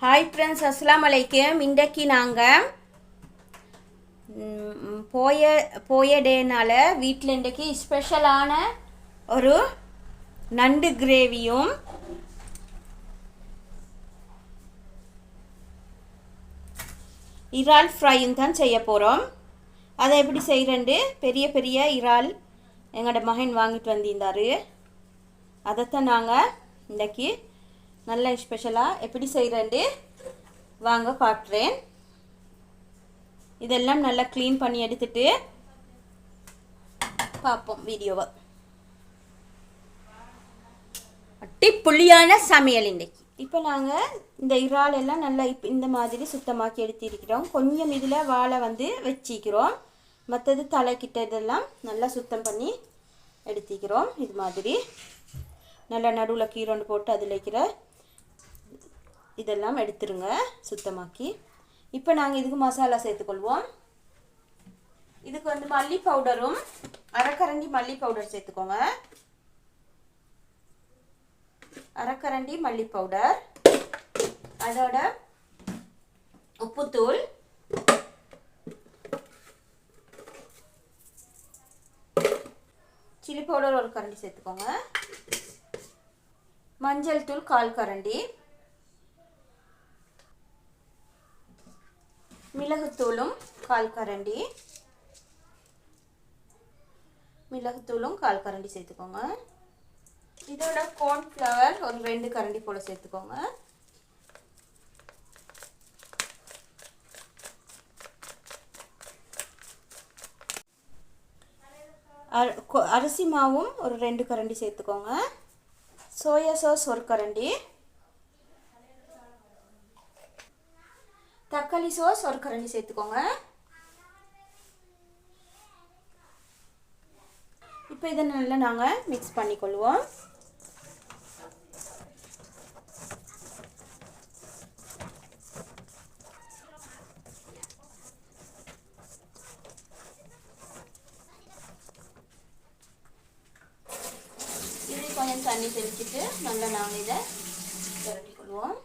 Hi friends, அஸ்ஸலாமு அலைக்கும். இன்றைக்கி நாங்கள் போய டேனால் வீட்டில் இன்றைக்கி ஸ்பெஷலான ஒரு நண்டு கிரேவியும் இறால் ஃப்ரையும் தான் செய்ய போகிறோம். அதை எப்படி செய்கிறேன்ட்டு பெரிய பெரிய இறால் எங்களோட மகன் வாங்கிட்டு வந்திருந்தார். அதைத்தான் நாங்கள் இன்றைக்கி நல்ல ஸ்பெஷலாக எப்படி செய்கிறேன்ட்டு வாங்க காட்டுறேன். இதெல்லாம் நல்லா க்ளீன் பண்ணி எடுத்துட்டு பார்ப்போம் வீடியோவை. அட்டிப்புள்ளியான சமையல் இன்றைக்கி. இப்போ நாங்கள் இந்த இறால் எல்லாம் நல்லா இந்த மாதிரி சுத்தமாக்கி எடுத்திருக்கிறோம். கொஞ்சம் இதில் வாழை வச்சிக்கிறோம். மற்றது தலைக்கிட்ட இதெல்லாம் நல்லா சுத்தம் பண்ணி எடுத்திக்கிறோம். இது மாதிரி நல்லா நடுவில் கீரோண்டு போட்டு அதில் இருக்கிற இதெல்லாம் எடுத்துருங்க சுத்தமாக்கி. இப்போ நாங்கள் இதுக்கு மசாலா சேர்த்துக்கொள்வோம். இதுக்கு மல்லி பவுடரும் அரைக்கரண்டி மல்லி பவுடர் சேர்த்துக்கோங்க. அரைக்கரண்டி மல்லி பவுடர், அதோட உப்புத்தூள், சில்லி பவுடர் ஒரு கரண்டி சேர்த்துக்கோங்க. மஞ்சள் தூள் 1/4 கரண்டி, மிளகுத்தூளும் 1/4 கரண்டி, மிளகுத்தூளும் 1/4 கரண்டி சேர்த்துக்கோங்க. இதோட கார்ன்ஃப்ளவர் ஒரு 2 கரண்டி போல் சேர்த்துக்கோங்க. அரிசி மாவும் ஒரு 2 கரண்டி சேர்த்துக்கோங்க. சோயா சாஸ் ஒரு கரண்டி, தக்காளி சாஸ் ஒரு கரண்டி சேர்த்துக்கோங்க. இப்போ இதை நல்லா நாங்கள் மிக்ஸ் பண்ணிக்கொள்வோம். இது கொஞ்சம் தண்ணி தெளிச்சிட்டு நல்லா நாங்கள் இதை திரட்டிக்கொள்வோம்.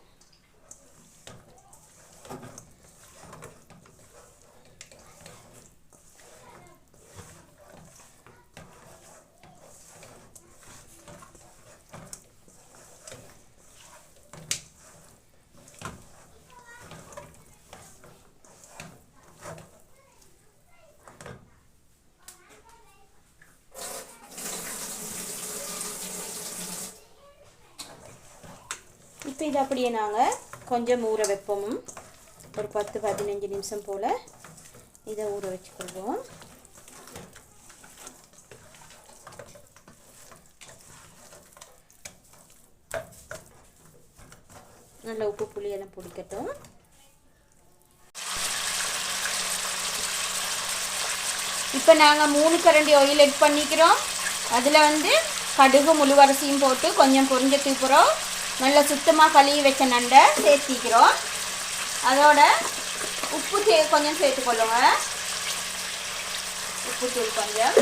இப்போ இது அப்படியே நாங்கள் கொஞ்சம் ஊற வைப்போம். ஒரு 10-15 நிமிஷம் போல் இதை ஊற வச்சுக்கொள்வோம். நல்லா உப்பு புளியெல்லாம் பிடிக்கட்டும். இப்போ நாங்கள் 3 கரண்டி ஆயில் ஆட் பண்ணிக்கிறோம். அதில் கடுகு முழுவரிசியும் போட்டு கொஞ்சம் பொரிஞ்சதுக்கு அப்புறம் நல்லா சுத்தமாக கழுவி வச்ச நண்டை சேர்த்திக்கிறோம். அதோட உப்பு கொஞ்சம் சேர்த்துக்கொள்ளுங்க. உப்புத்தூள் கொஞ்சம்,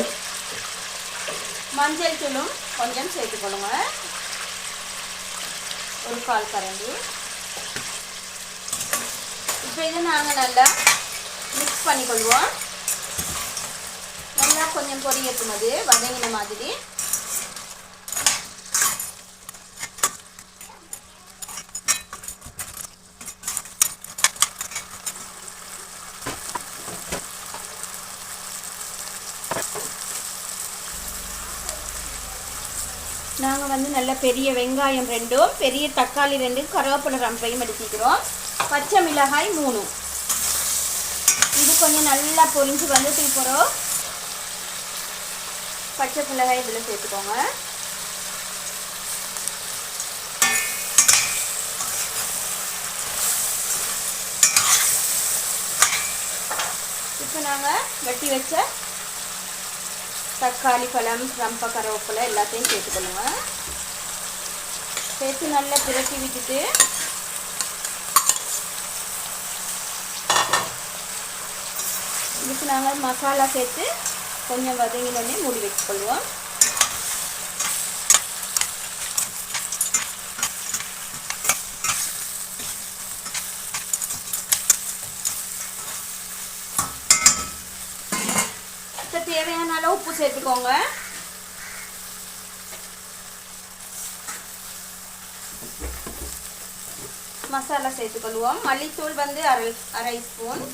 மஞ்சள் தூளும் கொஞ்சம் சேர்த்துக்கொள்ளுங்க. ஒரு 1/4 கரண்டி. இப்போ இதை நாங்கள் நல்லா மிக்ஸ் பண்ணிக்கொள்வோம். நல்லா கொஞ்சம் பொரியட்டும், அது வதங்கின மாதிரி. நாங்கள் நல்ல பெரிய வெங்காயம் 2, பெரிய தக்காளி 2, கருவேப்பிலை ரம்பையும் எடுத்துக்கிறோம். பச்சை மிளகாய் 3. இது கொஞ்சம் நல்லா பொரிஞ்சு வந்ததுக்கு அப்புறம் பச்சை மிளகாய் இதில் சேர்த்துக்கோங்க. இப்போ நாங்கள் வெட்டி வச்ச தக்காளி பழம், ரம்பை, கருவேப்பிலை எல்லாத்தையும் சேர்த்துக்கொள்ளுங்க. சேர்த்து நல்லா பிரட்டி விட்டுட்டு இதுக்கு நாங்கள் மசாலா சேர்த்து கொஞ்சம் வதங்கினோடனே மூடி வச்சுக்கொள்வோம். சேர்த்துக்கோங்க. மசாலா சேர்த்துக்கொள்வோம். மல்லித்தூள் வந்து அரை ஸ்பூன்,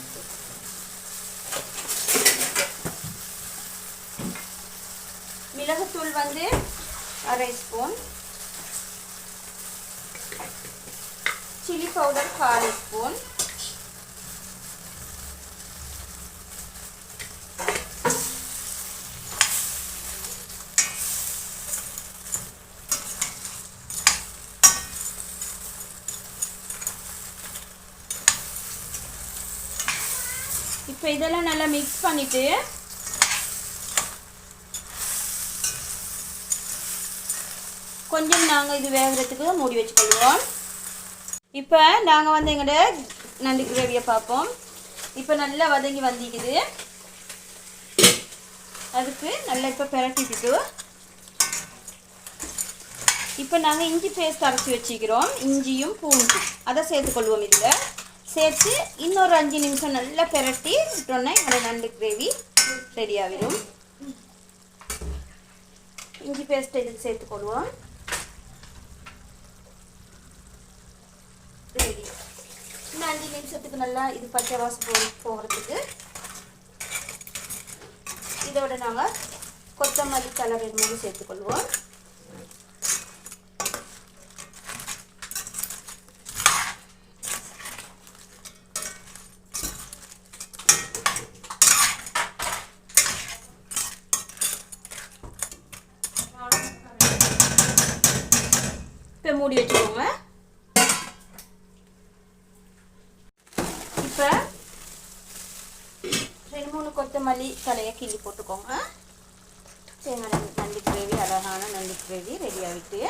மிளகுத்தூள் வந்து அரை ஸ்பூன், சில்லி பவுடர் 1/4 ஸ்பூன், இப்போ இதெல்லாம் நல்லா மிக்ஸ் பண்ணிட்டு கொஞ்சம் நாங்கள் இது வேகிறதுக்கு மூடி வச்சுக்கொள்வோம். இப்போ நாங்கள் வந்து எங்களோட நண்டு கிரேவியை பார்ப்போம். இப்போ நல்லா வதங்கி வந்திக்குது. அதுக்கு நல்லா இப்போ பிரட்டிட்டு இப்போ நாங்கள் இஞ்சி பேஸ்ட் அரைச்சி வச்சுக்கிறோம். இஞ்சியும் பூண்டு அதை சேர்த்துக்கொள்வோம். இதில் சேர்த்து இன்னொரு 5 நிமிஷம் நல்லா பிரட்டி விட்டோன்னா எங்களோட நண்டு கிரேவி ரெடி ஆகிடும். இஞ்சி பேஸ்ட் இதில் சேர்த்துக்கொள்வோம். ரெடி. இன்னும் 5 நிமிஷத்துக்கு நல்லா இது பச்சை வாசம் போகிறதுக்கு இதோட நாங்கள் கொத்தமல்லி தழை வேணுமாதிரி சேர்த்துக்கொள்வோம். இப்போ மூடி வச்சுக்கோங்க. இப்போ 2-3 கொத்தமல்லி தலையை கிள்ளி போட்டுக்கோங்க. தேங்காய் நண்டு கிரேவி, அழகான நண்டு கிரேவி ரெடி ஆகிட்டு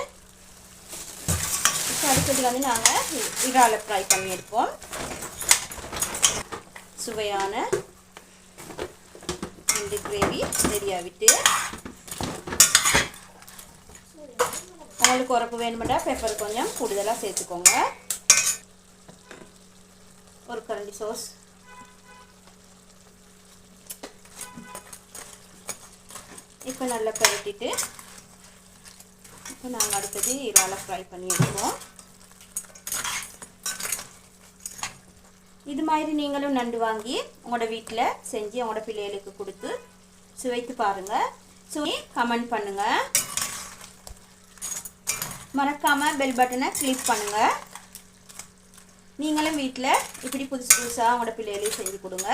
இப்போ அடுத்தது வந்து நாங்கள் இறாலை ஃப்ரை பண்ணி எடுப்போம். சுவையான நண்டு கிரேவி ரெடி ஆகிட்டு உங்களுக்கு உரப்பு வேணுமெண்டா பெப்பர் கொஞ்சம் கூடுதலாக சேர்த்துக்கோங்க. ஒரு கரண்டி சோஸ், இப்போ நல்லா பரட்டிட்டு இப்போ நாங்கள் அடுத்தது இறாலை ஃப்ரை பண்ணி எடுப்போம். இது மாதிரி நீங்களும் நண்டு வாங்கி உங்களோட வீட்டில் செஞ்சு உங்களோட பிள்ளைகளுக்கு கொடுத்து சுவைத்து பாருங்கள். சுவை கமெண்ட் பண்ணுங்கள். மறக்காமல் பெல் பட்டனை கிளிக் பண்ணுங்கள். நீங்களும் வீட்டில் இப்படி புதுசு புதுசாக உங்களோட பிள்ளைகளையும் செஞ்சு கொடுங்க.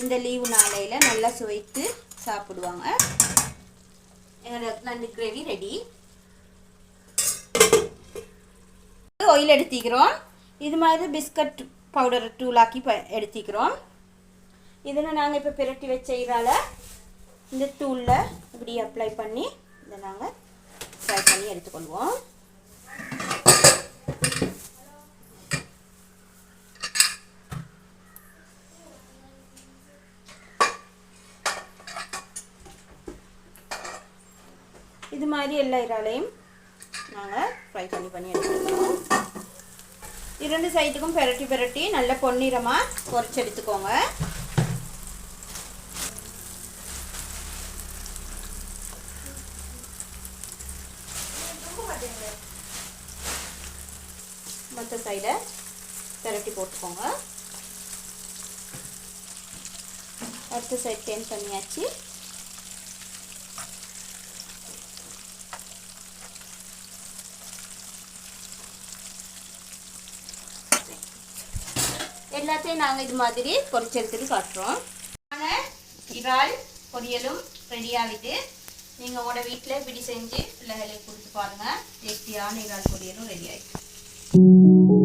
இந்த லீவு நாளையில் நல்லா சுவைத்து சாப்பிடுவாங்க. எங்களோட நண்டு கிரேவி ரெடி. ஆயில் எடுத்திக்கிறோம். இது மாதிரி பிஸ்கட் பவுடர் தூளாக்கி எடுத்திக்கிறோம். இதில் நாங்கள் இப்போ பிரட்டி வச்ச இறால இந்த தூளில் இப்படி அப்ளை பண்ணி இதை நாங்கள் ஃப்ரை பண்ணி எடுத்துக்கொள்வோம். இது மாதிரி எல்லா இறாலையும் நாங்கள் ஃப்ரை பண்ணி எடுத்துக்கிறோம். 2 சைடுக்கும் பிரட்டி நல்ல பொன்னிறமாக பொரிச்சு எடுத்துக்கோங்க. மற்ற சைடை பிரட்டி போட்டுக்கோங்க. அடுத்த சைடு டேர்ன் பண்ணியாச்சு. எல்லாத்தையும் நாங்கள் இது மாதிரி பொரிச்சு எடுத்துட்டு காட்டுறோம். நாங்கள் இறால் பொரியலும் ரெடி ஆகிட்டு நீங்கள் உங்களோட வீட்டில் இப்படி செஞ்சு பிள்ளைகளுக்கு கொடுத்து பாருங்கள். டேஸ்டியான இறால் பொரியலும் ரெடி ஆகிட்டு.